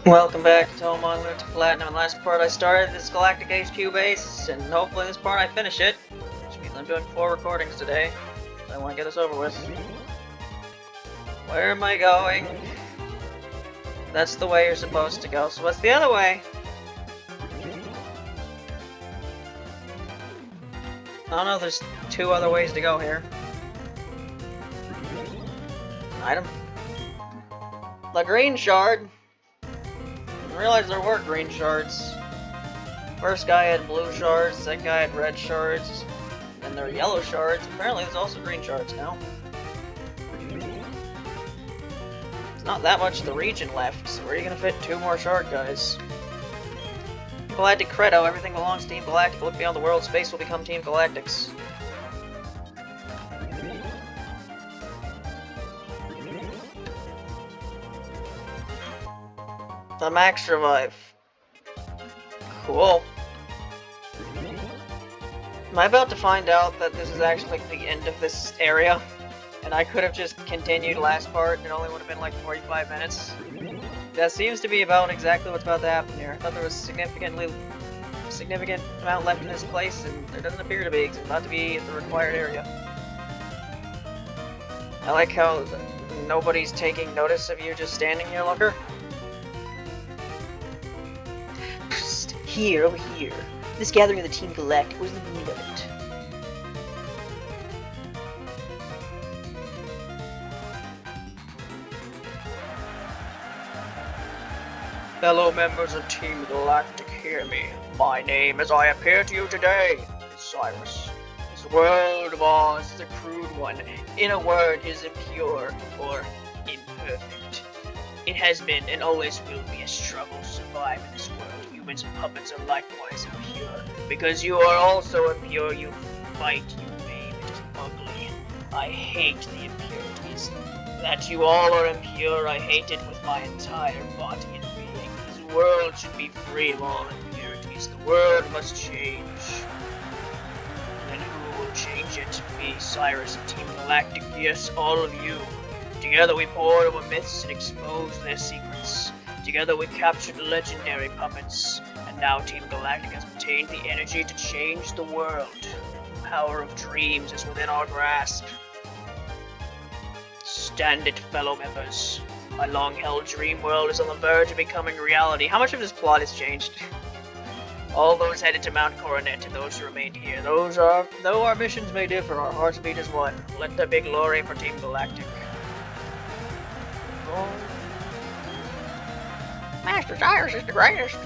Welcome back to Touhoumon Lunatic Platinum. In the last part I started this Galactic HQ base, and hopefully this part I finish it. Which means I'm doing 4 recordings today. So I want to get this over with. Where am I going? That's the way you're supposed to go, so what's the other way? I don't know, there's 2 other ways to go here. Item. The green shard. I realized there were green shards. First guy had blue shards, second guy had red shards, then there are yellow shards. Apparently there's also green shards now. It's not that much of the region left, so where are you gonna fit 2 more shard guys? Galactic Credo, everything belongs to Team Galactic. Look beyond the world, space will become Team Galactic's. The max revive. Cool. Am I about to find out that this is actually like the end of this area? And I could have just continued last part and it only would have been like 45 minutes? That seems to be about exactly what's about to happen here. I thought there was significant amount left in this place, and there doesn't appear to be, because it's about to be the required area. I like how nobody's taking notice of you just standing here, looker. Psst, here, over here. This gathering of the Team Galactic, what is the meaning of it? Fellow members of Team Galactic, hear me. My name, as I appear to you today, is Cyrus. This world of ours is a crude one. In a word, is impure or imperfect. It has been and always will be a struggle to survive in this world. Humans and puppets are likewise impure. Because you are also impure, you fight, you maim, it is ugly. I hate the impurities. That you all are impure, I hate it with my entire body and being. This world should be free of all impurities. The world must change. And who will change it? Me, Cyrus, and Team Galactic, yes, all of you. Together we poured over myths and exposed their secrets. Together we captured legendary puppets. And now Team Galactic has obtained the energy to change the world. The power of dreams is within our grasp. Stand it, fellow members. My long-held dream world is on the verge of becoming reality. How much of this plot has changed? All those headed to Mount Coronet and those who remained here. Though our missions may differ, our hearts beat as one. Let there be glory for Team Galactic. Oh. Master Cyrus is the greatest.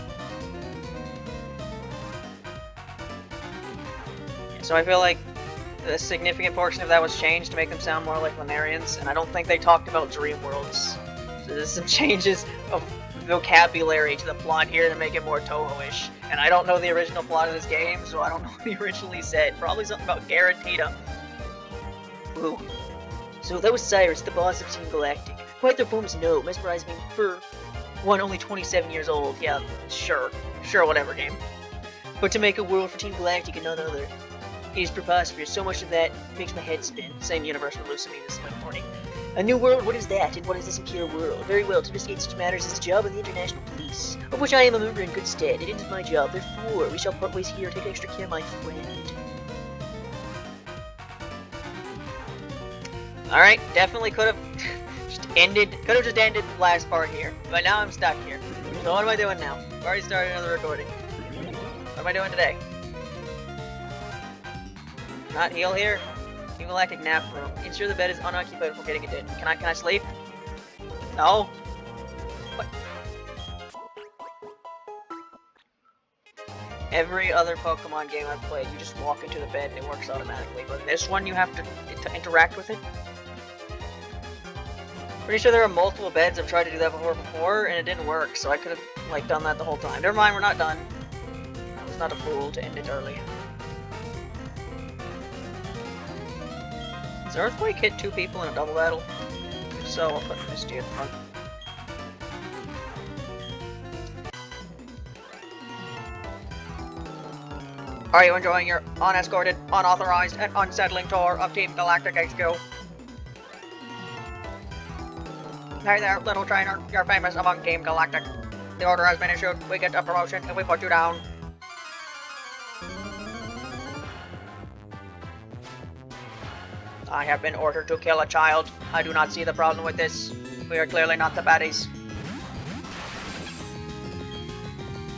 So I feel like a significant portion of that was changed to make them sound more like Lunarians, and I don't think they talked about dream worlds. So there's some changes of vocabulary to the plot here to make it more Toho-ish. And I don't know the original plot of this game, so I don't know what he originally said. Probably something about guaranteed. Ooh. So that was Cyrus, the boss of Team Galactic. Quite their poems, no, mesmerized me for one only 27 years old. Yeah, sure, whatever, game. But to make a world for Team Galactic and none other. It is preposterous, so much of that makes my head spin. Same universe for Lucamine this morning. A new world, what is that, and what is this impure world? Very well, to investigate such matters is the job of the International Police, of which I am a member in good stead. It is my job, therefore, we shall part ways here. Take extra care, my friend. Alright, definitely could have just ended the last part here, but now I'm stuck here. So what am I doing now? I've already started another recording. What am I doing today? Not heal here. Team Galactic nap room. Ensure the bed is unoccupied before getting it in. Can I sleep? No. What? Every other Pokemon game I've played, you just walk into the bed and it works automatically. But this one, you have to interact with it. Pretty sure there are multiple beds. I've tried to do that before, and it didn't work. So I could have like done that the whole time. Never mind, we're not done. I was not a fool to end it early. Does Earthquake hit 2 people in a double battle? If so, I'll put Misty in front. Are you enjoying your unescorted, unauthorized, and unsettling tour of Team Galactic HQ? Hey there, little trainer. You're famous among Team Galactic. The order has been issued. We get a promotion if we put you down. I have been ordered to kill a child. I do not see the problem with this. We are clearly not the baddies.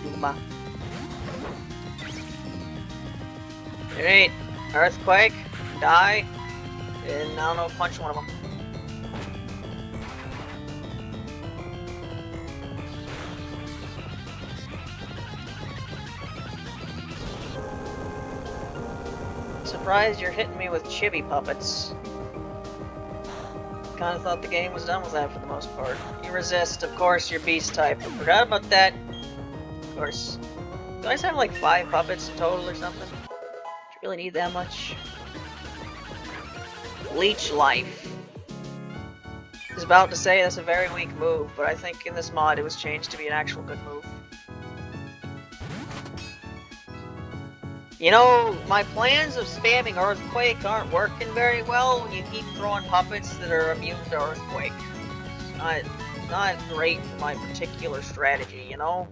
Yuma. Alright. Earthquake. Die. And I don't know, punch one of them. Surprised you're hitting me with chibi puppets. Kinda thought the game was done with that for the most part. You resist, of course, you're beast type. I forgot about that. Of course. Do I just have like 5 puppets in total or something? Do you really need that much? Leech life. I was about to say that's a very weak move, but I think in this mod it was changed to be an actual good move. You know, my plans of spamming Earthquake aren't working very well when you keep throwing puppets that are immune to Earthquake. It's not great for my particular strategy, you know?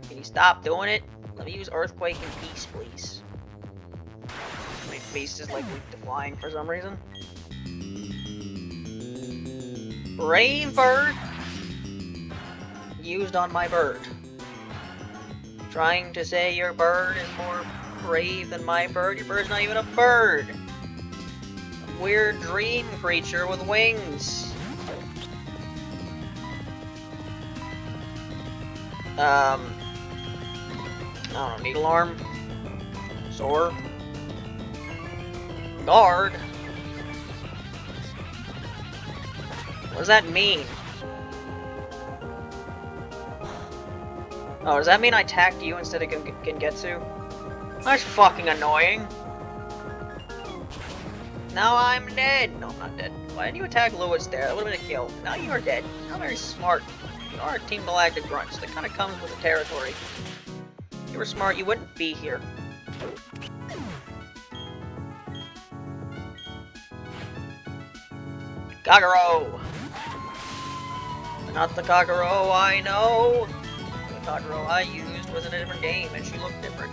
Can you stop doing it? Let me use Earthquake and Beast, please. My Beast is like weak to flying for some reason. Brave Bird used on my bird. Trying to say your bird is more brave than my bird? Your bird's not even a bird! A weird dream creature with wings. I don't know, needle arm? Soar? Guard? What does that mean? Oh, does that mean I attacked you instead of Gengetsu? That's fucking annoying. Now I'm dead. No, I'm not dead. Why didn't you attack Lewis there? That would have been a kill. Now you are dead. You're not very smart. You are a Team Galactic grunts. That kind of comes with the territory. If you were smart, you wouldn't be here. Kagero! Not the Kagero I know! The Kagero I used was in a different game, and she looked different.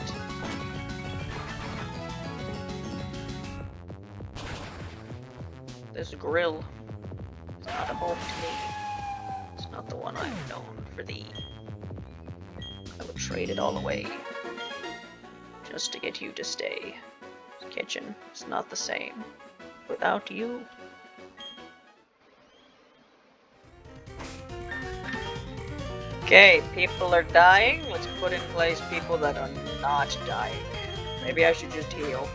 This grill is not a home to me. It's not the one I've known for thee. I would trade it all away, just to get you to stay. This kitchen is not the same without you. Okay, people are dying. Let's put in place people that are not dying. Maybe I should just heal.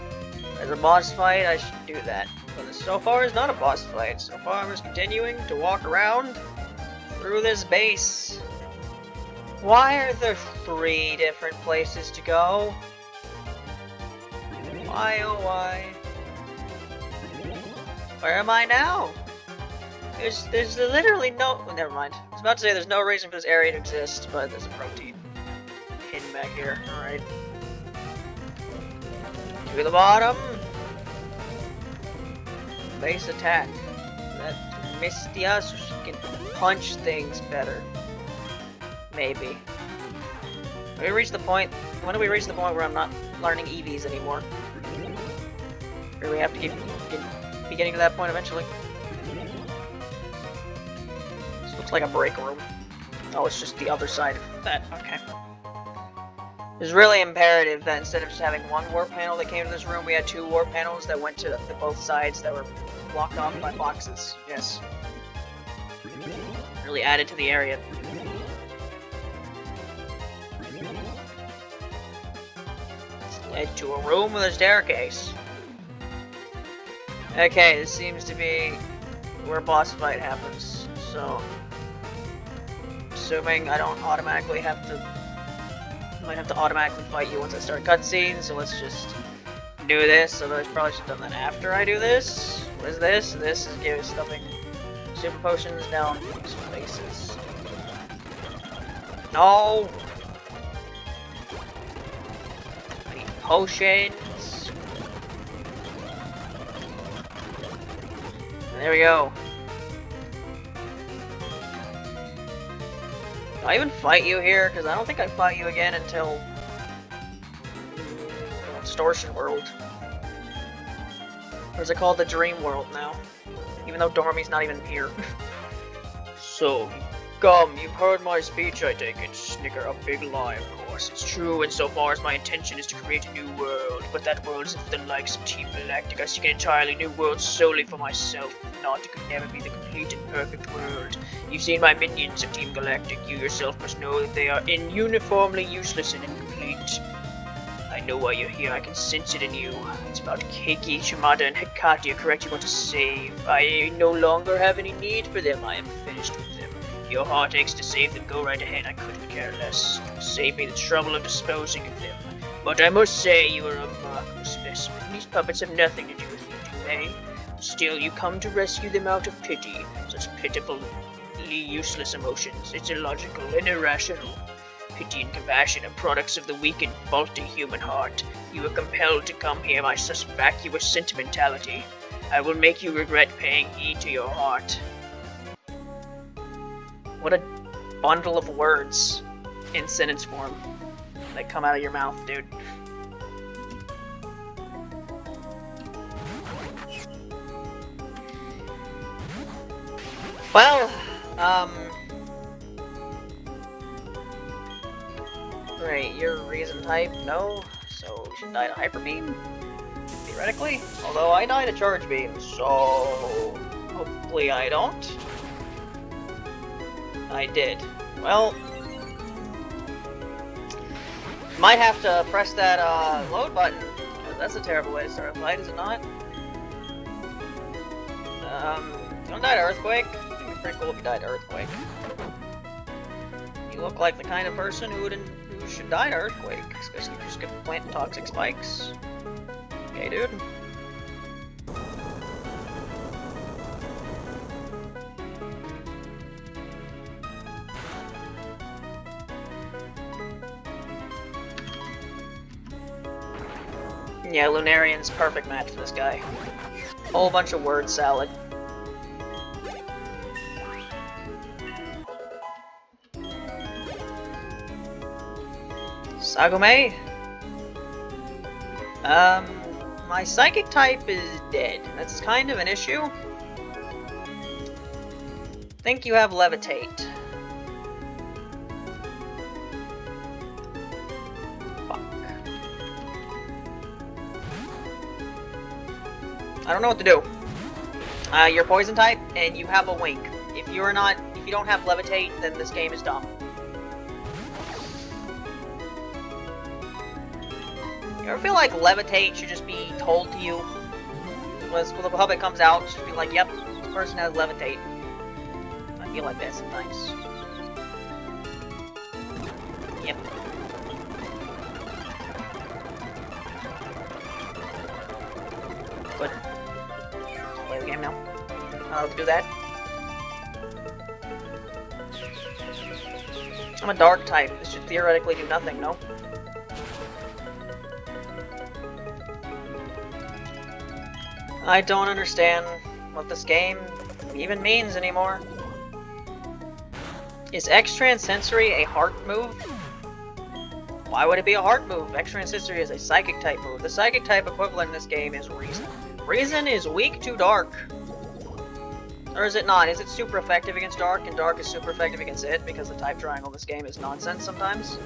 As a boss fight, I should do that. But so far, it's not a boss fight. So far, I'm just continuing to walk around through this base. Why are there 3 different places to go? Why, oh why? Where am I now? There's literally no... Oh, never mind. I was about to say there's no reason for this area to exist, but there's a protein hidden back here. Alright. To the bottom. Base attack. That Mistia so she can punch things better. Maybe. When we reach the point... When do we reach the point where I'm not learning EVs anymore? Or we have to be getting to that point eventually? Looks like a break room. Oh, it's just the other side of that. Okay. It's really imperative that instead of just having one warp panel that came to this room, we had 2 warp panels that went to both sides that were blocked off by boxes. Yes. Really added to the area. Led to a room with a staircase. Okay, this seems to be where a boss fight happens. So, assuming I don't automatically have to, might have to automatically fight you once I start cutscenes, so let's just do this. So I probably should have done that after I do this. What is this? This is giving stuffing super potions down spaces. No! I need potions. And there we go. Do I even fight you here? Because I don't think I fight you again until Distortion World. Or is it called the Dream World now? Even though Dormy's not even here. So, come, you've heard my speech, I take it. Snicker, a big lie, of course. It's true insofar as my intention is to create a new world, but that world is for the likes of Team Galactic. I seek an entirely new world solely for myself. If not, it could never be the complete and perfect world. You've seen my minions of Team Galactic. You yourself must know that they are uniformly useless and incomplete. I know why you're here, I can sense it in you. It's about Keiki, Shimada, and Hekatia, correct? You want to save. I no longer have any need for them, I am finished with them. Your heart aches to save them, go right ahead, I couldn't care less. Save me the trouble of disposing of them. But I must say, you are a remarkable specimen. These puppets have nothing to do with you, do they? Still, you come to rescue them out of pity. Such pitifully useless emotions. It's illogical and irrational. Pity and compassion are products of the weak and faulty human heart. You are compelled to come here by such vacuous sentimentality. I will make you regret paying heed to your heart. What a bundle of words in sentence form that come out of your mouth, dude. Well, Right, you're reason type, no, so you should die to Hyper Beam, theoretically. Although I died to Charge Beam, so hopefully I don't. I did. Well, might have to press that load button. That's a terrible way to start a fight, is it not? Don't die to Earthquake. It'd be pretty cool if you died to Earthquake. You look like the kind of person who should die to Earthquake, especially if you're just gonna plant toxic spikes. Okay, dude. Yeah, Lunarian's perfect match for this guy. Whole bunch of word salad. Sagume? My psychic type is dead. That's kind of an issue. Think you have Levitate. Fuck. I don't know what to do. You're poison type, and you have a wink. If you don't have Levitate, then this game is dumb. You ever feel like Levitate should just be told to you? When the puppet comes out, it should be like, yep, this person has Levitate. I feel like that sometimes. Yep. Good. Play the game now. Let's do that. I'm a dark type. This should theoretically do nothing, no? I don't understand what this game even means anymore. Is X-Transsensory a heart move? Why would it be a heart move? X-Transsensory is a psychic type move. The psychic type equivalent in this game is Reason. Reason is weak to Dark. Or is it not? Is it super effective against Dark, and Dark is super effective against it, because the type triangle in this game is nonsense sometimes?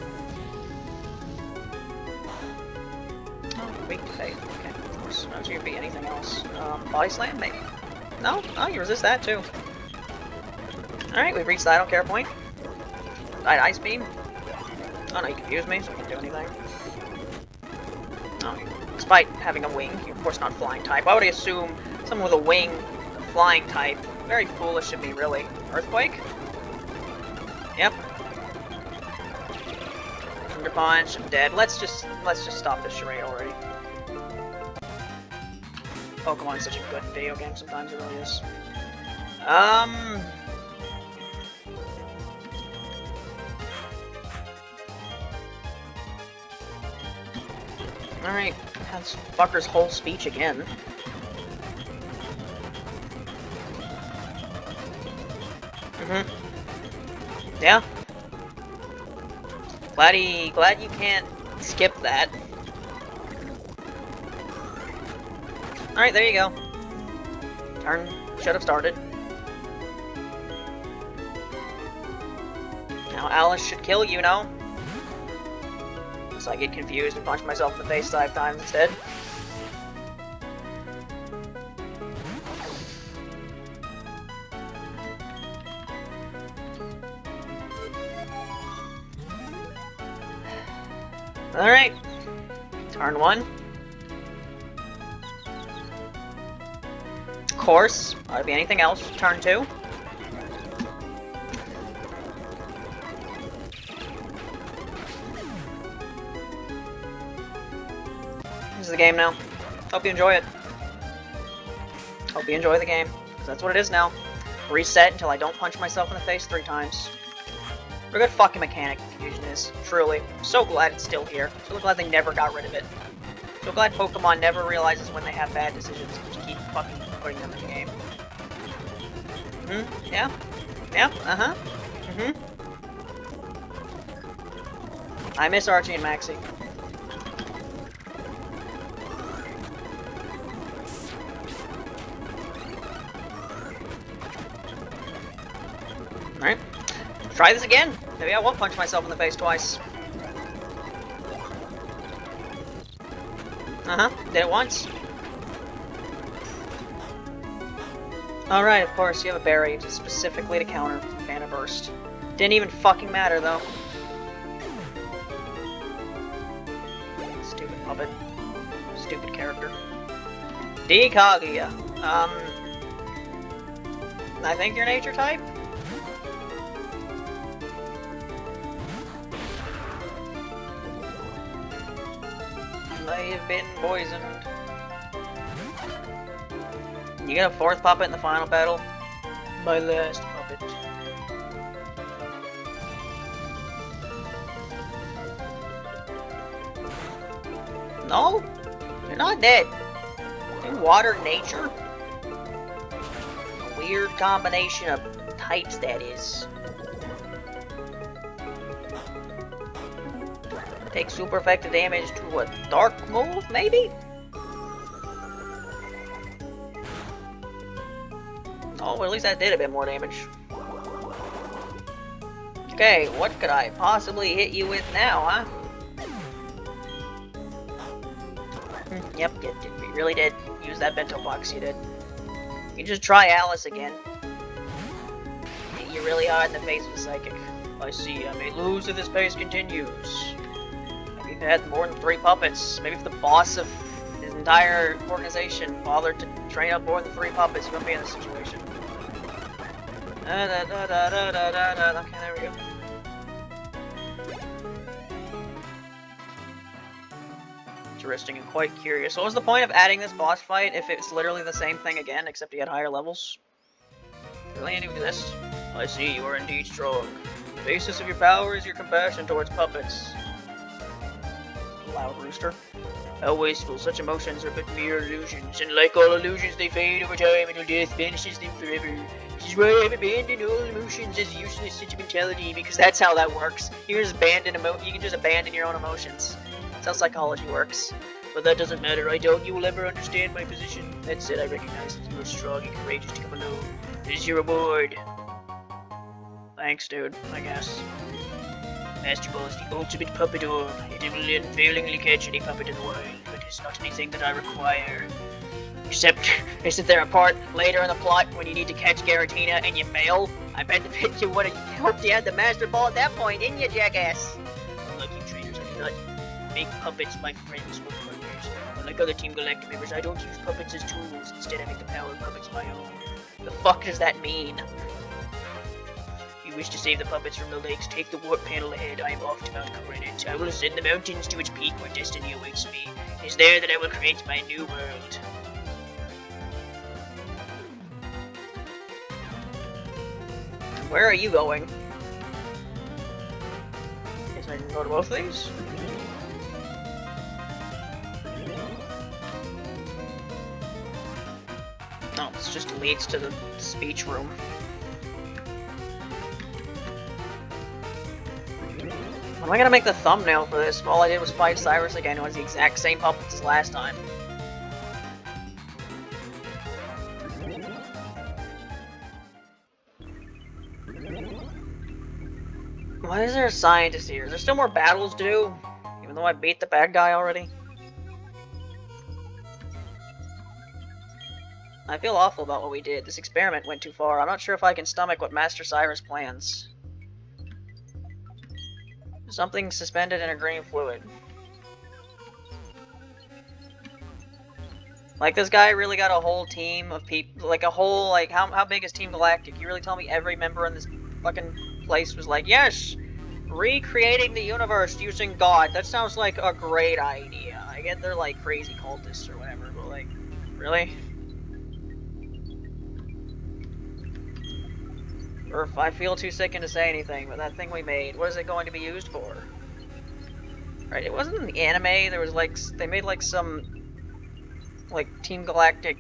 Oh, weak to Fate. Okay. I don't think it'd be anything else. Body Slam, maybe? No? Oh, you resist that too. Alright, we've reached the I don't care point. Died Ice Beam. Oh no, you confused me, so I can't do anything. Oh, despite having a wing, you're of course not flying type. Why would I assume someone with a wing, a flying type? Very foolish of me, really. Earthquake? Yep. Thunder Punch, I'm dead. Let's just stop this charade already. Pokemon is such a good video game sometimes, it really is. Alright, that's fucker's whole speech again. Yeah. Glad you can't skip that. Alright, there you go. Turn should have started. Now Alice should kill you, no? So I get confused and punch myself in the face 5 times instead. Alright. Turn 1. Of course. Ought to be anything else. Turn 2. This is the game now. Hope you enjoy it. Hope you enjoy the game. Because that's what it is now. Reset until I don't punch myself in the face 3 times. What a good fucking mechanic Fusion is. Truly. So glad it's still here. So glad they never got rid of it. So glad Pokemon never realizes when they have bad decisions and just keep fucking putting them in the game. Yeah? Yeah? Uh-huh. I miss Archie and Maxie. Alright. Try this again. Maybe I won't punch myself in the face twice. Did it once. Alright, of course, you have a berry specifically to counter Mana Burst. Didn't even fucking matter, though. Stupid puppet. Stupid character. Kaguya. I think you're nature type? I have been poisoned. You get a 4th puppet in the final battle? My last puppet. No? You're not dead. In water nature? A weird combination of types, that is. Take super effective damage to a dark move, maybe? Oh, well, at least that did a bit more damage. Okay, what could I possibly hit you with now, huh? Yep, you really did use that bento box, you did. You just try Alice again. You're really hard in the face with Psychic. I see, I may lose if this pace continues. Maybe if I had more than 3 puppets. Maybe if the boss of his entire organization bothered to train up more than 3 puppets, he wouldn't be in this situation. Okay, there we go. Interesting and quite curious. What was the point of adding this boss fight if it's literally the same thing again, except you had higher levels? Really need to do this? I see, you are indeed strong. The basis of your power is your compassion towards puppets. Loud rooster. How wasteful, such emotions are but mere illusions, and like all illusions they fade over time until death banishes them forever. This is why I have abandoned all emotions as useless sentimentality, because that's how that works. You can just abandon your own emotions. That's how psychology works. But that doesn't matter, I doubt you will ever understand my position. That said, I recognize that you are strong and courageous to come alone. This is your reward. Thanks, dude, I guess. Master Ball is the ultimate puppet orb. It will unfailingly catch any puppet in the wild, but it's not anything that I require. Except they're a part later in the plot when you need to catch Garatina and you fail. I bet you would have hoped you had the Master Ball at that point, didn't you, jackass? Unlike you trainers, I do not make puppets my friends or partners. Unlike other Team Galactic members, I don't use puppets as tools. Instead, I make the power of puppets my own. The fuck does that mean? If you wish to save the puppets from the lakes, take the warp panel ahead. I am off to Mount Coronet. I will ascend the mountains to its peak where destiny awaits me. It is there that I will create my new world. Where are you going? Guess I can go to both of these? No, this just leads to the speech room. When am I gonna make the thumbnail for this? All I did was fight Cyrus again. It was the exact same puppets as last time. Why is there a scientist here? Is there still more battles to do? Even though I beat the bad guy already? I feel awful about what we did. This experiment went too far. I'm not sure if I can stomach what Master Cyrus plans. Something suspended in a green fluid. Like, this guy really got a whole team of people, like a whole, like, how big is Team Galactic? You really tell me every member in this fucking place was like, yes! Recreating the universe using God. That sounds like a great idea. I get they're like crazy cultists or whatever, but like, really? Or if I feel too sickened to say anything, but that thing we made, what is it going to be used for? Right, it wasn't in the anime, there was like, they made like some, like, Team Galactic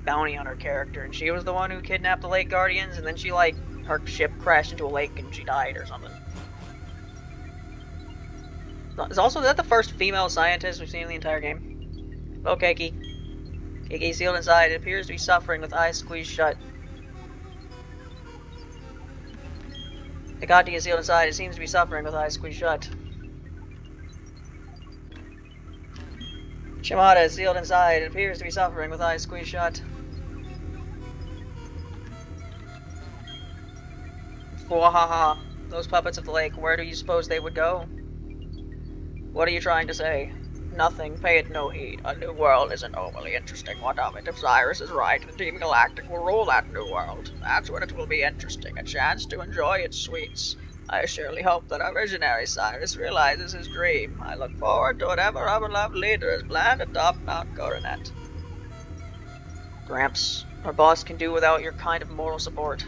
bounty hunter character, and she was the one who kidnapped the Lake Guardians, and then she, like, her ship crashed into a lake and she died or something. Is that the first female scientist we've seen in the entire game? Oh, Keiki. Keiki sealed inside. It appears to be suffering with eyes squeezed shut. Hikati is sealed inside. It seems to be suffering with eyes squeezed shut. Shimada is sealed inside. It appears to be suffering with eyes squeezed shut. Wahaha. Those puppets of the lake, where do you suppose they would go? What are you trying to say? Nothing. Pay it no heed. A new world isn't overly interesting. What of it? If Cyrus is right, the Team Galactic will rule that new world. That's when it will be interesting. A chance to enjoy its sweets. I surely hope that our visionary Cyrus realizes his dream. I look forward to whatever our beloved leader has planned atop Mount Coronet. Gramps, our boss can do without your kind of moral support.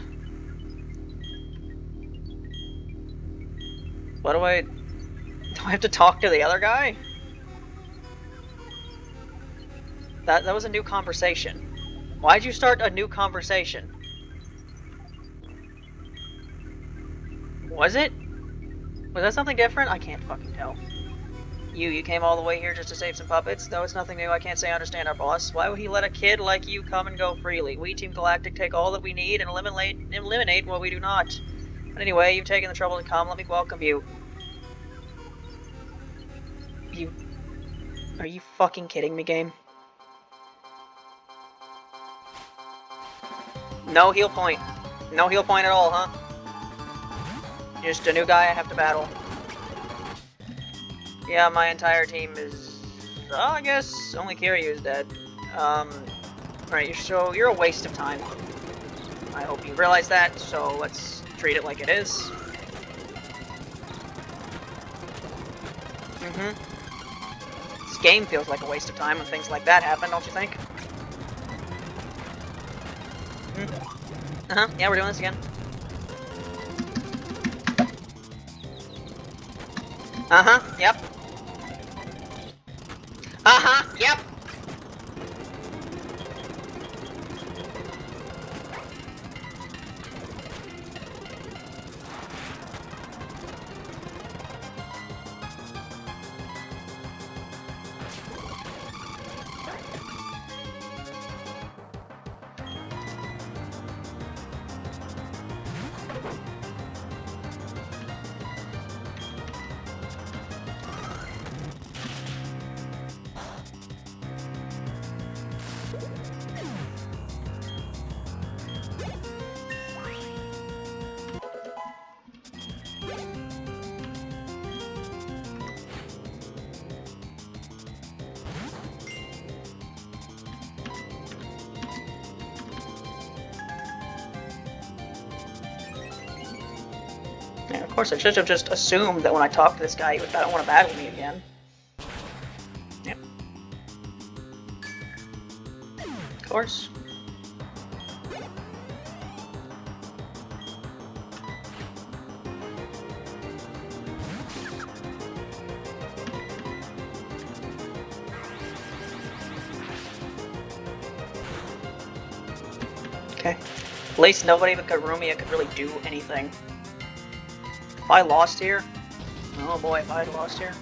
What do I have to talk to the other guy? That was a new conversation. Why'd you start a new conversation? Was it? Was that something different? I can't fucking tell. You came all the way here just to save some puppets? Though it's nothing new, I can't say I understand our boss. Why would he let a kid like you come and go freely? We, Team Galactic, take all that we need and eliminate what we do not. But anyway, you've taken the trouble to come. Let me welcome you. Are you fucking kidding me, game? No heal point. No heal point at all, huh? Just a new guy I have to battle. Yeah, my entire team is... I guess only Kiryu is dead. Right, so you're a waste of time. I hope you realize that, so let's treat it like it is. This game feels like a waste of time when things like that happen, don't you think? Yeah, we're doing this again. Yep. Yep. Yeah, of course, I should have just assumed that when I talk to this guy, he would not want to battle me again. Yep. Of course. Okay. At least nobody but Karumiya could really do anything. If I lost here, Oh boy, if I had lost here.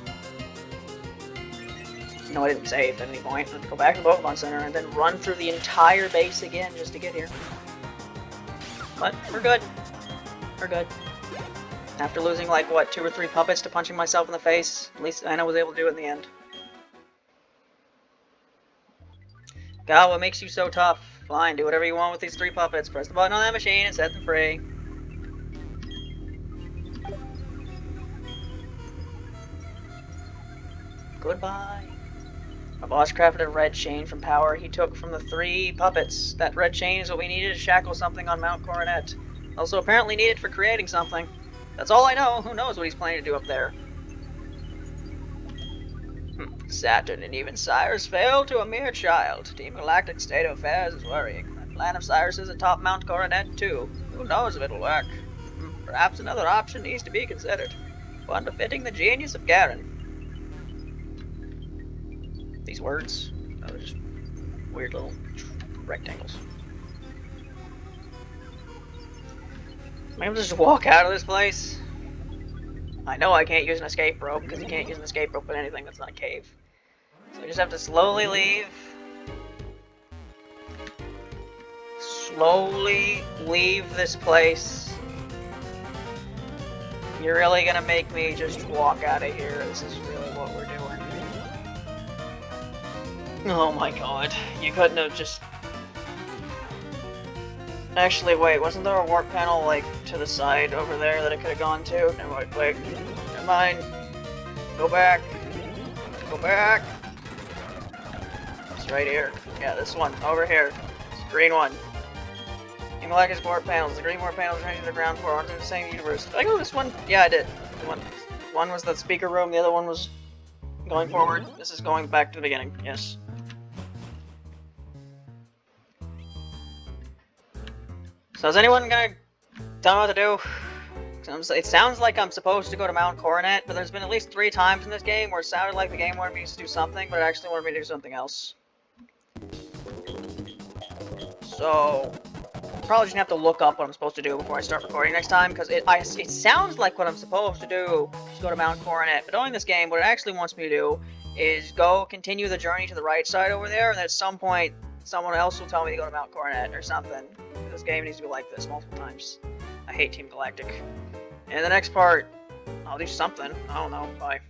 No, I didn't save at any point. I had to go back to the Pokemon Center and then run through the entire base again just to get here. But we're good. We're good. After losing like, what, 2 or 3 puppets to punching myself in the face, at least I was able to do it in the end. God, what makes you so tough? Fine, do whatever you want with these 3 puppets. Press the button on that machine and set them free. Goodbye. My boss crafted a red chain from power he took from the 3 puppets. That red chain is what we needed to shackle something on Mount Coronet. Also apparently needed for creating something. That's all I know. Who knows what he's planning to do up there? Saturn and even Cyrus failed to a mere child. Team Galactic's state of affairs is worrying. The plan of Cyrus is atop Mount Coronet too. Who knows if it'll work? Perhaps another option needs to be considered. One befitting the genius of Garen. These words are just weird little rectangles. Am I able to just walk out of this place? I know I can't use an escape rope, because you can't use an escape rope in anything that's not a cave. So I just have to slowly leave. Slowly leave this place. You're really gonna make me just walk out of here. This is really what we're doing. Oh my god. You couldn't have just... Actually, wait, wasn't there a warp panel, like, to the side over there that it could have gone to? Never mind, wait. Never mind. Go back. Go back. It's right here. Yeah, this one. Over here. It's the green one. Team Galactic's warp panels. The green warp panels ranging to the ground floor onto the same universe. Did I go this one? Yeah, I did. One was the speaker room, the other one was going forward. This is going back to the beginning. Yes. So is anyone gonna tell me what to do? It sounds like I'm supposed to go to Mount Coronet, but there's been at least 3 times in this game where it sounded like the game wanted me to do something, but it actually wanted me to do something else. So, I'm probably just gonna have to look up what I'm supposed to do before I start recording next time, because it sounds like what I'm supposed to do is go to Mount Coronet, but knowing this game, what it actually wants me to do is go continue the journey to the right side over there, and then at some point, someone else will tell me to go to Mount Coronet or something. This game needs to be like this multiple times. I hate Team Galactic. And the next part, I'll do something. I don't know. Bye.